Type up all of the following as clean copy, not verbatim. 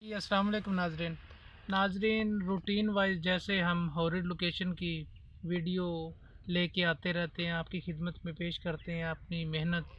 जी अस्सलाम वालेकुम नाजरीन। नाजरीन रूटीन वाइज जैसे हम हॉरिड लोकेशन की वीडियो लेके आते रहते हैं, आपकी खिदमत में पेश करते हैं अपनी मेहनत।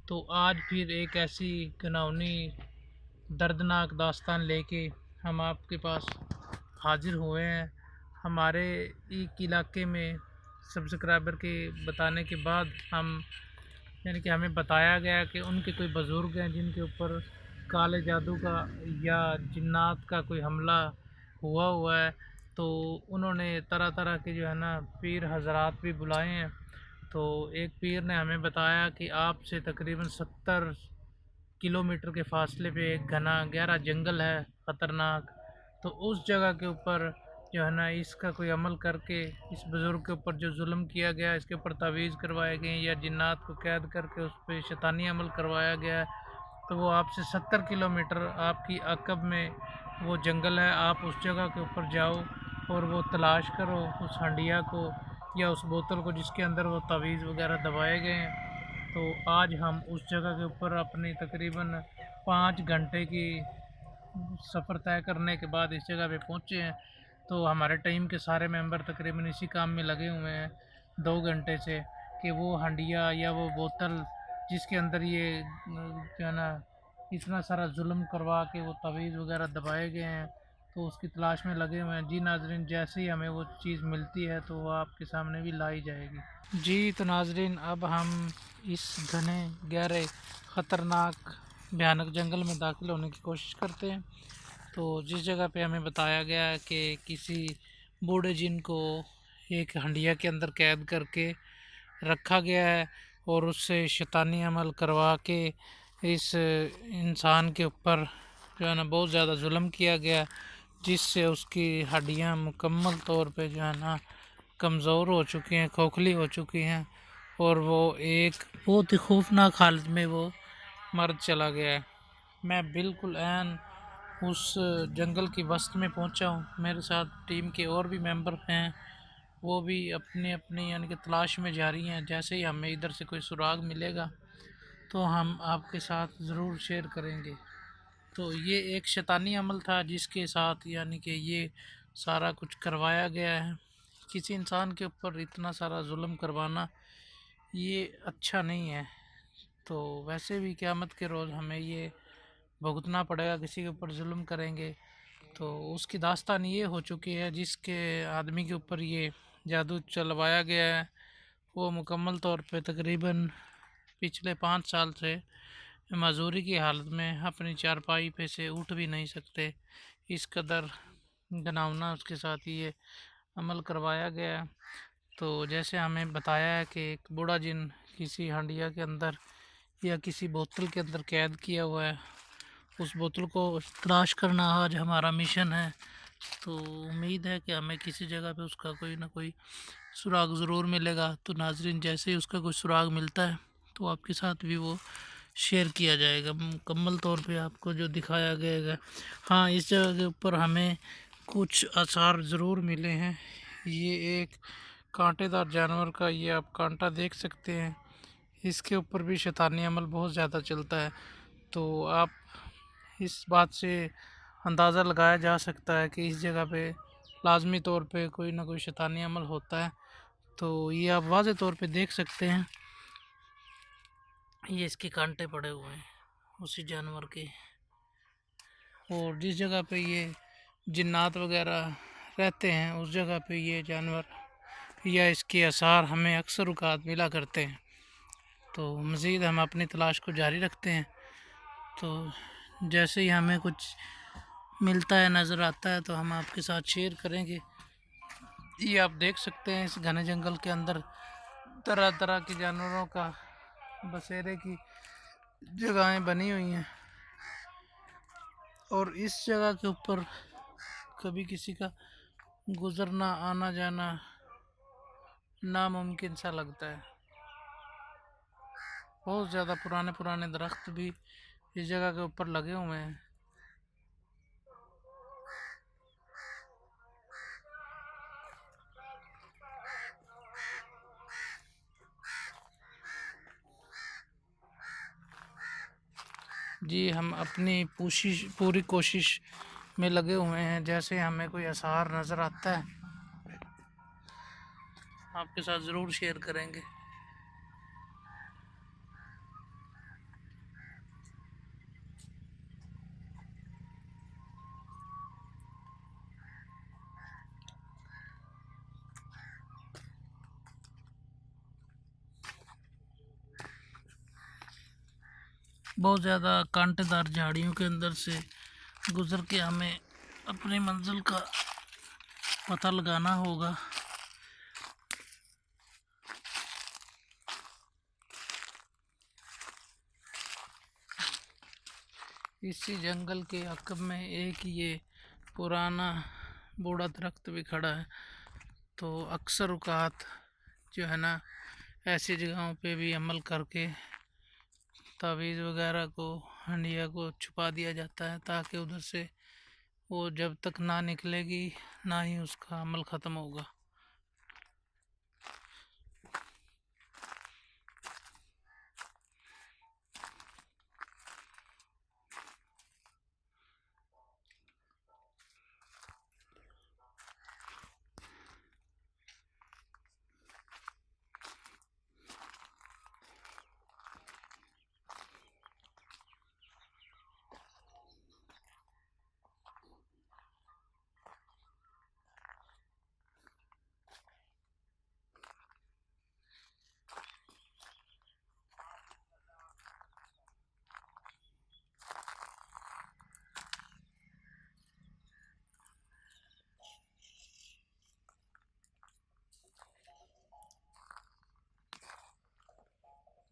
तो आज फिर एक ऐसी घिनौनी दर्दनाक दास्तान लेके हम आपके पास हाजिर हुए हैं। हमारे एक इलाके में सब्सक्राइबर के बताने के बाद हम यानी कि हमें बताया गया कि उनके कोई बुज़ुर्ग हैं जिनके ऊपर काले जादू का या जिन्नात का कोई हमला हुआ है। तो उन्होंने तरह तरह के जो है ना पीर हज़रात भी बुलाए हैं। तो एक पीर ने हमें बताया कि आपसे तकरीबन 70 किलोमीटर के फासले पे एक घना गहरा जंगल है ख़तरनाक। तो उस जगह के ऊपर जो है ना इसका कोई अमल करके इस बुज़ुर्ग के ऊपर जो जुल्म किया गया, इसके ऊपर तावीज़ करवाए गए या जिन्नात को कैद करके उस पर शैतानी अमल करवाया गया है। तो वो आपसे 70 किलोमीटर आपकी अक़ब में वो जंगल है। आप उस जगह के ऊपर जाओ और वो तलाश करो उस हंडिया को या उस बोतल को जिसके अंदर वो तावीज़ वगैरह दबाए गए हैं। तो आज हम उस जगह के ऊपर अपनी तकरीबन 5 घंटे की सफ़र तय करने के बाद इस जगह पे पहुँचे हैं। तो हमारे टीम के सारे मेंबर तकरीबन इसी काम में लगे हुए हैं 2 घंटे से कि वो हंडिया या वो बोतल जिसके अंदर ये जो है ना इतना सारा जुल्म करवा के वो तावीज़ वगैरह दबाए गए हैं, तो उसकी तलाश में लगे हुए हैं। जी नाजरीन, जैसे ही हमें वो चीज़ मिलती है तो वो आपके सामने भी लाई जाएगी। जी तो नाजरीन, अब हम इस घने गहरे ख़तरनाक भयानक जंगल में दाखिल होने की कोशिश करते हैं। तो जिस जगह पे हमें बताया गया है कि किसी बूढ़े जिन को एक हंडिया के अंदर कैद करके रखा गया है और उससे शैतानी अमल करवा के इस इंसान के ऊपर जो है ना बहुत ज़्यादा जुल्म किया गया, जिससे उसकी हड्डियां मुकम्मल तौर पे जो है ना कमज़ोर हो चुकी हैं, खोखली हो चुकी हैं और वो एक बहुत ही खौफनाक हालत में वो मर चला गया है। मैं बिल्कुल ऐन उस जंगल की वस्त में पहुंचा हूं। मेरे साथ टीम के और भी मेंबर हैं, वो भी अपनी अपनी यानी कि तलाश में जारी हैं। जैसे ही हमें इधर से कोई सुराग मिलेगा तो हम आपके साथ ज़रूर शेयर करेंगे। तो ये एक शैतानी अमल था जिसके साथ यानी कि ये सारा कुछ करवाया गया है। किसी इंसान के ऊपर इतना सारा जुल्म करवाना ये अच्छा नहीं है। तो वैसे भी क़यामत के रोज़ हमें ये भुगतना पड़ेगा, किसी के ऊपर जुल्म करेंगे तो उसकी दास्तान ये हो चुकी है। जिसके आदमी के ऊपर ये जादू चलवाया गया है वो मुकम्मल तौर पे तकरीबन पिछले 5 साल से मजदूरी की हालत में अपनी चारपाई पे से उठ भी नहीं सकते। इस कदर घिनौना उसके साथ ये अमल करवाया गया। तो जैसे हमें बताया है कि एक बूढ़ा जिन किसी हंडिया के अंदर या किसी बोतल के अंदर कैद किया हुआ है, उस बोतल को तलाश करना आज हमारा मिशन है। तो उम्मीद है कि हमें किसी जगह पे उसका कोई ना कोई सुराग ज़रूर मिलेगा। तो नाजरीन, जैसे ही उसका कोई सुराग मिलता है तो आपके साथ भी वो शेयर किया जाएगा मुकम्मल तौर पे आपको जो दिखाया गया। हाँ, इस जगह के ऊपर हमें कुछ आसार ज़रूर मिले हैं। ये एक कांटेदार जानवर का ये आप कांटा देख सकते हैं, इसके ऊपर भी शैतानी अमल बहुत ज़्यादा चलता है। तो आप इस बात से अंदाज़ा लगाया जा सकता है कि इस जगह पे लाजमी तौर पे कोई ना कोई शैतानी अमल होता है। तो ये आप वाज़े तौर पे देख सकते हैं, ये इसके कांटे पड़े हुए हैं उसी जानवर के। और जिस जगह पे ये जिन्नात वगैरह रहते हैं उस जगह पे ये जानवर या इसके आसार हमें अक्सर औक़ात मिला करते हैं। तो मज़ीद हम अपनी तलाश को जारी रखते हैं। तो जैसे ही हमें कुछ मिलता है, नज़र आता है, तो हम आपके साथ शेयर करेंगे। ये आप देख सकते हैं इस घने जंगल के अंदर तरह तरह के जानवरों का बसेरे की जगहें बनी हुई हैं और इस जगह के ऊपर कभी किसी का गुज़रना आना जाना नामुमकिन सा लगता है। बहुत ज़्यादा पुराने पुराने दरख्त भी इस जगह के ऊपर लगे हुए हैं। जी, हम अपनी पूरी कोशिश में लगे हुए हैं। जैसे हमें कोई आसार नज़र आता है आपके साथ ज़रूर शेयर करेंगे। बहुत ज़्यादा कांटेदार झाड़ियों के अंदर से गुज़र के हमें अपनी मंजिल का पता लगाना होगा। इसी जंगल के अक़ब में एक ये पुराना बूढ़ा दरख्त भी खड़ा है। तो अक्सर औक़ात जो है ना, ऐसी जगहों पे भी अमल करके तावीज़ वगैरह को, हंडिया को छुपा दिया जाता है, ताकि उधर से वो जब तक ना निकलेगी ना ही उसका अमल ख़त्म होगा।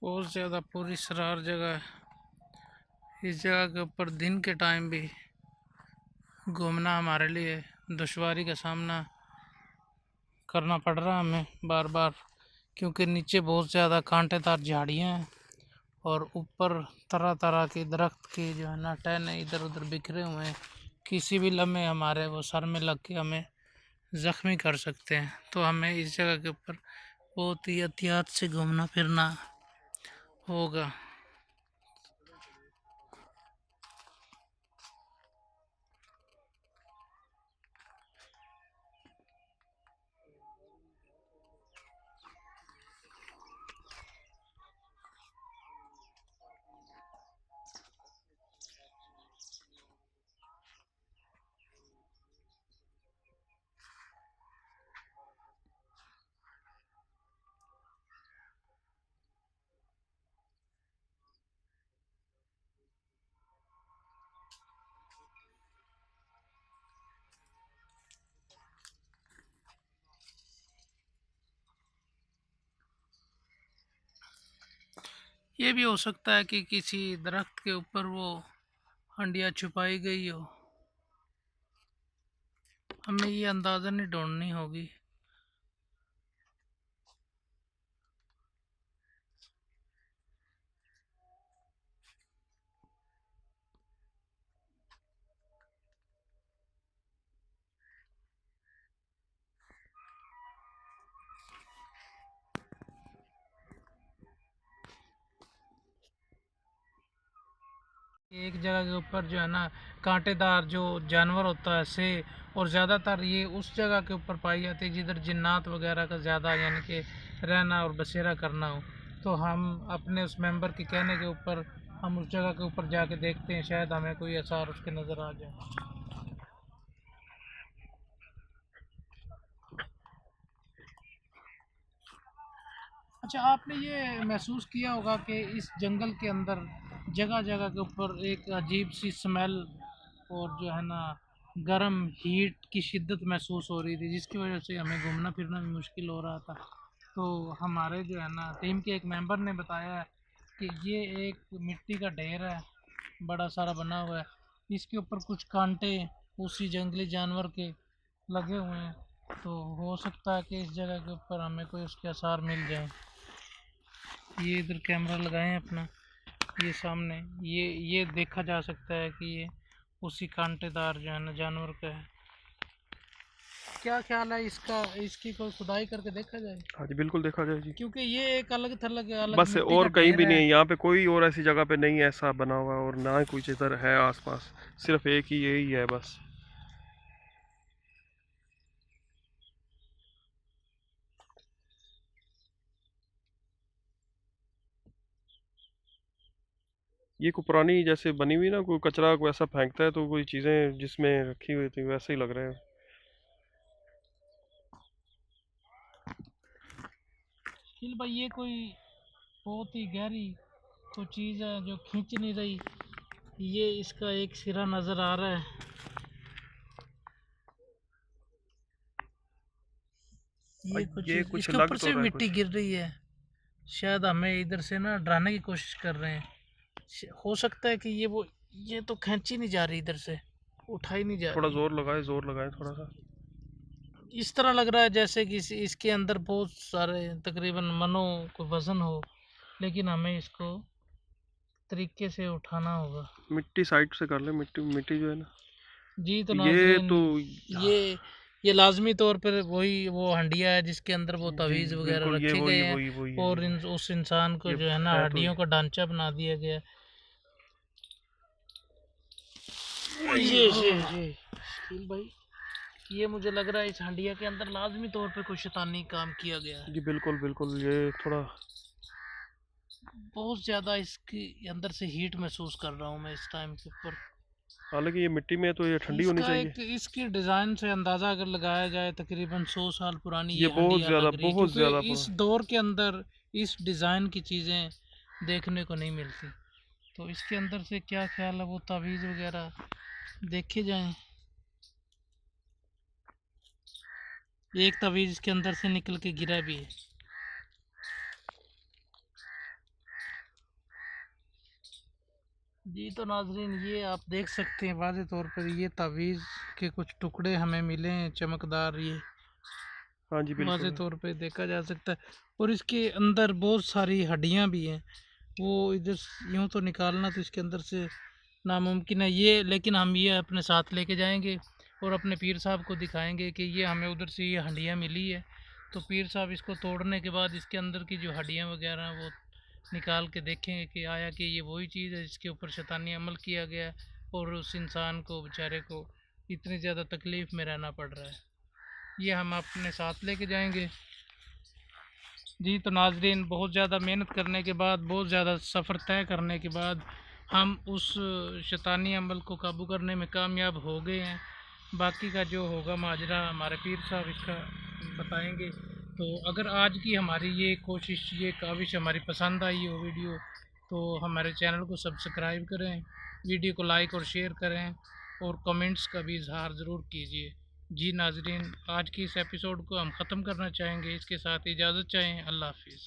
बहुत ज़्यादा पूरी सरार जगह है। इस जगह के ऊपर दिन के टाइम भी घूमना हमारे लिए दुश्वारी का सामना करना पड़ रहा है हमें बार बार, क्योंकि नीचे बहुत ज़्यादा कांटेदार झाड़ियाँ हैं और ऊपर तरह तरह के दरख्त के जो है ना टहने इधर उधर बिखरे हुए हैं। किसी भी लम्हे हमारे वो सर में लग के हमें ज़ख्मी कर सकते हैं। तो हमें इस जगह के ऊपर बहुत ही एहतियात से घूमना फिरना होगा। ये भी हो सकता है कि किसी दरख्त के ऊपर वो हंडिया छुपाई गई हो, हमें ये अंदाज़ा नहीं ढूंढनी होगी। एक जगह के ऊपर जो है ना कांटेदार जो जानवर होता है से, और ज़्यादातर ये उस जगह के ऊपर पाई जाती है जिधर जिन्नात वगैरह का ज़्यादा यानी कि रहना और बसेरा करना हो। तो हम अपने उस मेंबर के कहने के ऊपर हम उस जगह के ऊपर जाके देखते हैं, शायद हमें कोई आसार उसके नज़र आ जाए। अच्छा, आपने ये महसूस किया होगा कि इस जंगल के अंदर जगह जगह के ऊपर एक अजीब सी स्मेल और जो है ना गर्म हीट की शिद्दत महसूस हो रही थी, जिसकी वजह से हमें घूमना फिरना भी मुश्किल हो रहा था। तो हमारे जो है ना टीम के एक मेंबर ने बताया है कि ये एक मिट्टी का ढेर है, बड़ा सारा बना हुआ है। इसके ऊपर कुछ कांटे उसी जंगली जानवर के लगे हुए हैं। तो हो सकता है कि इस जगह के ऊपर हमें कोई उसके आसार मिल जाए। ये इधर कैमरा लगाएं अपना, ये सामने ये देखा जा सकता है कि ये उसी कांटेदार जो है ना जानवर का है। क्या ख्याल है इसका, इसकी कोई खुदाई करके देखा जाए? हाँ जी, बिल्कुल देखा जाए जी। क्योंकि ये एक अलग थलग अलग बस मिट्टी का और कहीं ढेर भी है। नहीं है, यहाँ पे कोई और ऐसी जगह पे नहीं है ऐसा बना हुआ, और ना ही कुछ इधर है आसपास, सिर्फ एक ही यही है बस। ये कोई पुरानी जैसे बनी हुई ना, कोई कचरा कोई ऐसा फेंकता है तो कोई चीजें जिसमें रखी हुई थी वैसे ही लग रहे हैं। फिर भाई ये कोई बहुत ही गहरी कोई चीज़ है जो खींच नहीं रही। ये इसका एक सिरा नज़र आ रहा है। ये कुछ ये चीज़ कुछ इसके लग ऊपर तो से रहा है मिट्टी कुछ। गिर रही है। शायद हमें इधर से ना डराने की कोशिश कर रहे हैं। हो सकता है कि ये तो खींची नहीं जा रही इधर से, उठाई नहीं जा थोड़ा रही। जोर लगाए थोड़ा सा। इस तरह लग रहा है जैसे कि इसके अंदर बहुत सारे तकरीबन मनो को वज़न हो, लेकिन हमें इसको तरीके से उठाना होगा। मिट्टी साइड से कर ले, मिट्टी मिट्टी जो है ना। जी तो ये नाजरीन, तो ये ये लाजमी तौर पर वही वो हंडिया है जिसके अंदर वो जी तवीज़ वगैरह बिल्कुल, ये रखे वही गए हैं। वही वही है, ये और वही। उस इंसान को ये जो है ना है तो हड्डियों का ढांचा बना दिया गया। ये शकील भाई, ये मुझे लग रहा है इस हंडिया के अंदर लाजमी तौर पे कुछ शैतानी काम किया गया है। जी बिल्कुल बिल्कुल, ये थोड़ा। बहुत ज़्यादा इसके अंदर से हीट महसूस कर रहा हूँ मैं इस टाइम के ऊपर। हालांकि ये मिट्टी में है तो ये ठंडी होनी इसका चाहिए। एक इसकी डिज़ाइन से अंदाज़ा अगर लगाया जाए तकरीबन 100 साल पुरानी ये ये हंडिया लग रही है, बहुत क्योंकि ज़्यादा इस पुराना। दौर के अंदर इस डिज़ाइन की चीज़ें देखने को नहीं मिलती। तो इसके अंदर से क्या ख्याल है वो तावीज़ वगैरह देखे जाएं। एक तावीज़ इसके अंदर से निकल के गिरा भी है। जी तो नाजरीन, ये आप देख सकते हैं वाज़े तौर पर ये तावीज़ के कुछ टुकड़े हमें मिले हैं चमकदार। ये हाँ जी वाज़े बिल्कुल। तौर पे देखा जा सकता है। और इसके अंदर बहुत सारी हड्डियां भी हैं। वो इधर यूं तो निकालना तो इसके अंदर से नामुमकिन है ये, लेकिन हम ये अपने साथ लेके जाएंगे और अपने पीर साहब को दिखाएंगे कि ये हमें उधर से ये हड्डियाँ मिली है। तो पीर साहब इसको तोड़ने के बाद इसके अंदर की जो हड्डियाँ वगैरह हैं वो निकाल के देखेंगे कि आया कि ये वही चीज़ है जिसके ऊपर शैतानी अमल किया गया है और उस इंसान को बेचारे को इतनी ज़्यादा तकलीफ़ में रहना पड़ रहा है। ये हम अपने साथ लेके जाएंगे। जी तो नाजरीन, बहुत ज़्यादा मेहनत करने के बाद, बहुत ज़्यादा सफ़र तय करने के बाद हम उस शैतानी अमल को काबू करने में कामयाब हो गए हैं। बाकी का जो होगा माजरा हमारे पीर साहब इसका बताएंगे। तो अगर आज की हमारी ये कोशिश, ये काविश हमारी पसंद आई हो वीडियो, तो हमारे चैनल को सब्सक्राइब करें, वीडियो को लाइक और शेयर करें और कमेंट्स का भी इजहार ज़रूर कीजिए। जी नाजरीन, आज की इस एपिसोड को हम ख़त्म करना चाहेंगे, इसके साथ इजाज़त चाहें। अल्लाह हाफिज़।